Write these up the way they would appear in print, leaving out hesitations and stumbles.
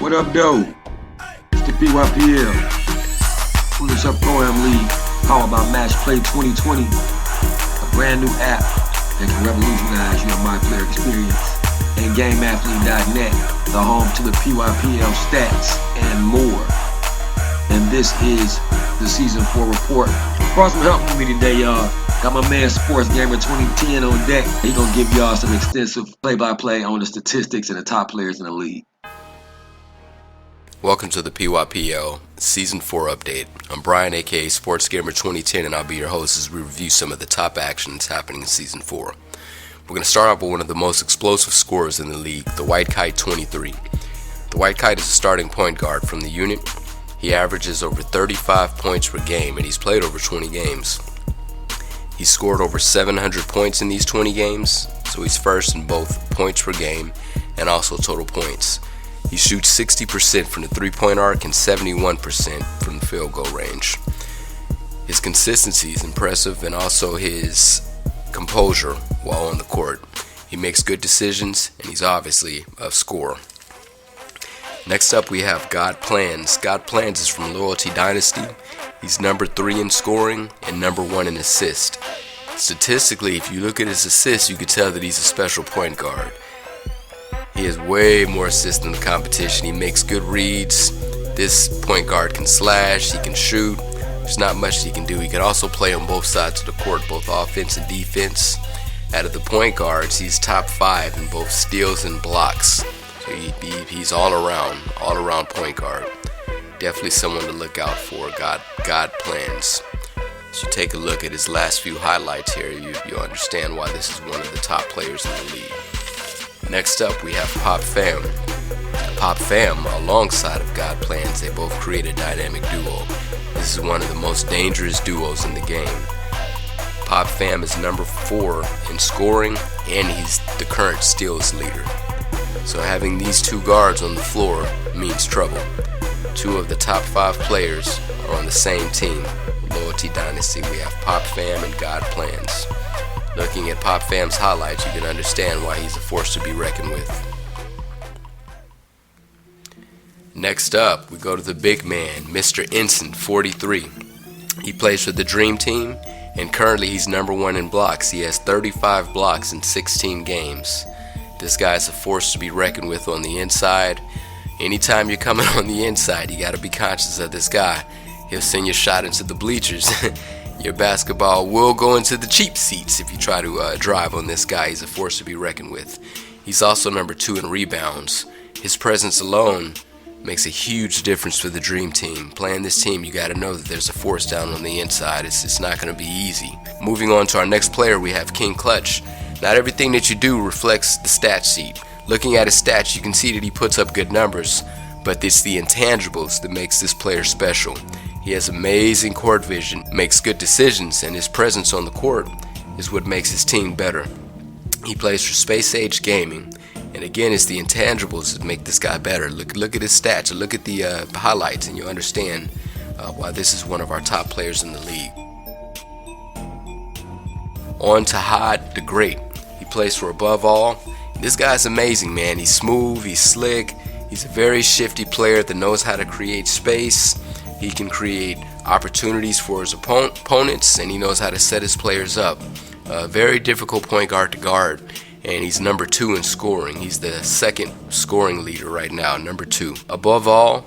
What up, though? It's the PYPL Pull Up Program League, powered by Match Play 2020, a brand new app that can revolutionize your My Player experience. And GameAthlete.net, the home to the PYPL stats and more. And this is the Season 4 report. Brought some help with me today, y'all. Got my man Sports Gamer 2010 on deck. He gonna give y'all some extensive play-by-play on the statistics and the top players in the league. Welcome to the PYPL Season 4 update. I'm Brian, aka Sports Gamer 2010, and I'll be your host as we review some of the top action that's happening in Season 4. We're going to start off with one of the most explosive scorers in the league, the White Kite 23. The White Kite is a starting point guard from the unit. He averages over 35 points per game, and he's played over 20 games. He's scored over 700 points in these 20 games, so he's first in both points per game and also total points. He shoots 60% from the three-point arc and 71% from the field goal range. His consistency is impressive, and also his composure while on the court. He makes good decisions, and he's obviously a scorer. Next up, we have God Plans. God Plans is from Loyalty Dynasty. He's number 3 in scoring and number 1 in assist. Statistically, if you look at his assists, you can tell that he's a special point guard. He has way more assists than the competition. He makes good reads. This point guard can slash, he can shoot. There's not much he can do. He can also play on both sides of the court, both offense and defense. Out of the point guards, he's top 5 in both steals and blocks. So he's all around point guard. Definitely someone to look out for. God Plans. As you take a look at his last few highlights here, you'll understand why this is one of the top players in the league. Next up, we have Pop Fam. Pop Fam, alongside of God Plans, they both create a dynamic duo. This is one of the most dangerous duos in the game. Pop Fam is number 4 in scoring, and he's the current steals leader. So having these two guards on the floor means trouble. 2 of the top 5 players are on the same team. Loyalty Dynasty, we have Pop Fam and God Plans. Looking at Pop Fam's highlights, you can understand why he's a force to be reckoned with. Next up, we go to the big man, Mr. Ensign, 43. He plays for the Dream Team, and currently he's number 1 in blocks. He has 35 blocks in 16 games. This guy's a force to be reckoned with on the inside. Anytime you're coming on the inside, you got to be conscious of this guy. He'll send your shot into the bleachers. Your basketball will go into the cheap seats if you try to drive on this guy. He's a force to be reckoned with. He's also number 2 in rebounds. His presence alone makes a huge difference for the Dream Team. Playing this team, you got to know that there's a force down on the inside. It's not going to be easy. Moving on to our next player, we have King Clutch. Not everything that you do reflects the stat sheet. Looking at his stats, you can see that he puts up good numbers, but it's the intangibles that makes this player special. He has amazing court vision, makes good decisions, and his presence on the court is what makes his team better. He plays for Space Age Gaming, and again, it's the intangibles that make this guy better. Look at his stats, look at the highlights, and you'll understand why this is one of our top players in the league. On to Hod the Great. He plays for Above All. This guy's amazing, man. He's smooth, he's slick, he's a very shifty player that knows how to create space. He can create opportunities for his opponents, and he knows how to set his players up. A very difficult point guard to guard, and he's number 2 in scoring. He's the 2nd scoring leader right now, number 2. Above All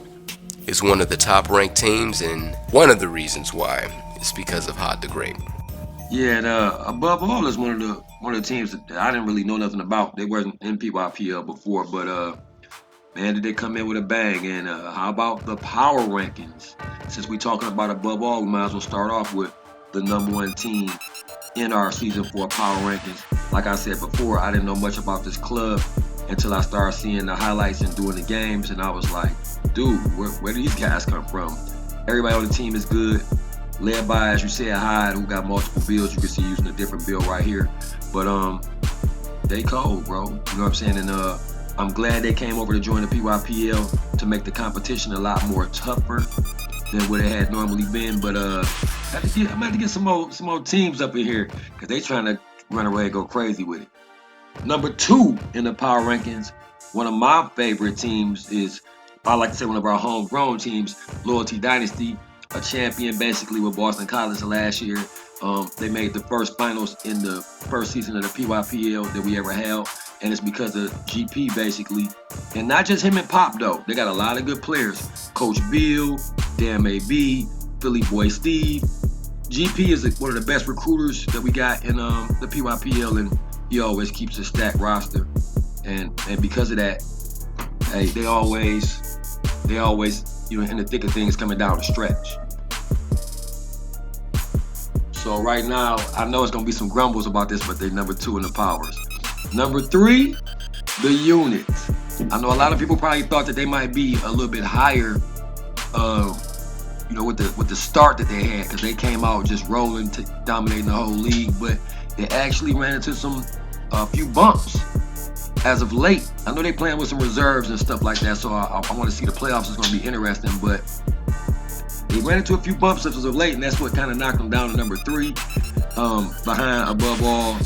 is one of the top ranked teams, and one of the reasons why is because of Hod the Great. Yeah, and Above All is one of the teams that I didn't really know nothing about. They weren't in PYPL before, but man, did they come in with a bang. And how about the power rankings? Since we're talking about Above All, we might as well start off with the number 1 team in our Season 4 power rankings. Like I said before, I didn't know much about this club until I started seeing the highlights and doing the games, and I was like, dude, where do these guys come from? Everybody on the team is good, led by, as you said, Hyde, who got multiple builds. You can see using a different build right here. But they cold, bro. You know what I'm saying? And I'm glad they came over to join the PYPL to make the competition a lot more tougher than what it had normally been. But I'm about to get some more teams up in here because they trying to run away and go crazy with it. Number 2 in the power rankings, one of my favorite teams is I like to say one of our homegrown teams, Loyalty Dynasty, a champion basically with Boston College last year. They made the first finals in the first season of the PYPL that we ever held, and it's because of GP basically, and not just him and Pop though. They got a lot of good players. Coach Bill, Dan AB, Philly Boy Steve. GP is one of the best recruiters that we got in the PYPL, and he always keeps a stacked roster. And because of that, hey, they always in the thick of things coming down the stretch. So right now, I know it's gonna be some grumbles about this, but they're number 2 in the powers. Number 3, the units. I know a lot of people probably thought that they might be a little bit higher, with the start that they had, because they came out just rolling, dominating the whole league. But they actually ran into a few bumps as of late. I know they playing with some reserves and stuff like that, so I want to see the playoffs. Is going to be interesting, but they ran into a few bumps as of late, and that's what kind of knocked them down to number 3. Behind, above all,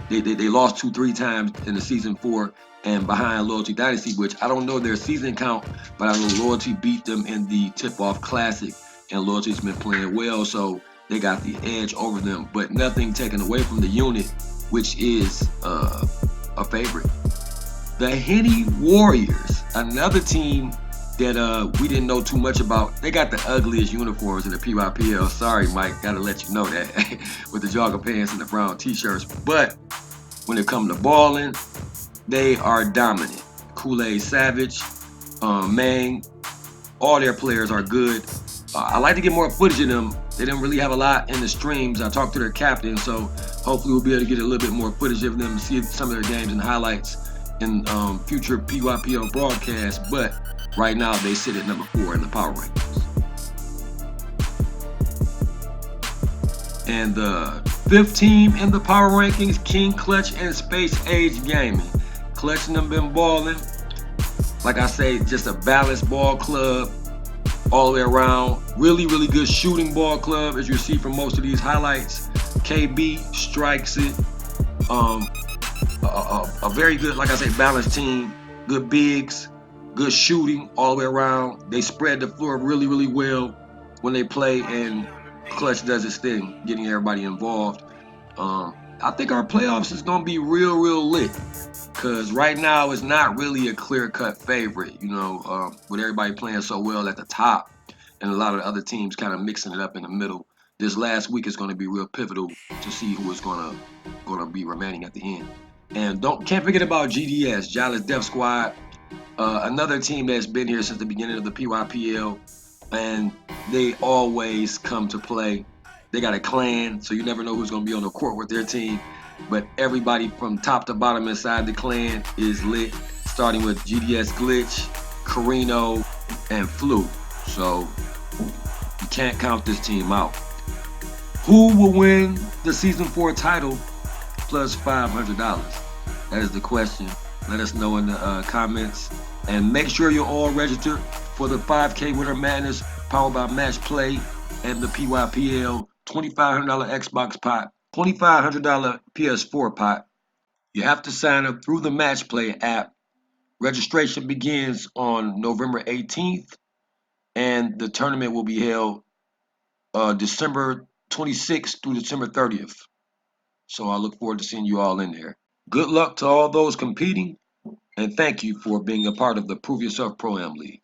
they lost 2-3 times in the season 4, and behind Loyalty Dynasty, which I don't know their season count, but I know Loyalty beat them in the Tip-Off Classic, and Loyalty's been playing well, so they got the edge over them, but nothing taken away from the unit, which is a favorite. The Henny Warriors, another team that we didn't know too much about. They got the ugliest uniforms in the PYPL. Sorry, Mike, gotta let you know that with the jogger pants and the brown t-shirts. But when it comes to balling, they are dominant. Kool-Aid Savage, Mang, all their players are good. I like to get more footage of them. They didn't really have a lot in the streams. I talked to their captain, so hopefully we'll be able to get a little bit more footage of them and see some of their games and highlights in future PYPL broadcasts. But right now, they sit at number 4 in the power rankings. And the 5th team in the power rankings, King Clutch and Space Age Gaming. Clutch and them been balling. Like I say, just a balanced ball club all the way around. Really, really good shooting ball club, as you see from most of these highlights. KB strikes it. A very good, like I say, balanced team. Good bigs, good shooting all the way around. They spread the floor really, really well when they play, and Clutch does its thing, getting everybody involved. I think our playoffs is going to be real, real lit, because right now it's not really a clear-cut favorite, with everybody playing so well at the top and a lot of the other teams kind of mixing it up in the middle. This last week is going to be real pivotal to see who is going to be remaining at the end. And can't forget about GDS, Jolly's Death Squad, another team that's been here since the beginning of the PYPL, and they always come to play. They got a clan, so you never know who's going to be on the court with their team. But everybody from top to bottom inside the clan is lit, starting with GDS Glitch, Carino, and Flu. So you can't count this team out. Who will win the Season 4 title plus $500? That is the question. Let us know in the comments. And make sure you're all registered for the 5K Winter Madness powered by Match Play and the PYPL $2,500 Xbox pot, $2,500 PS4 pot. You have to sign up through the Match Play app. Registration begins on November 18th, and the tournament will be held December 26th through December 30th. So I look forward to seeing you all in there. Good luck to all those competing, and thank you for being a part of the Prove Yourself Pro-Am League.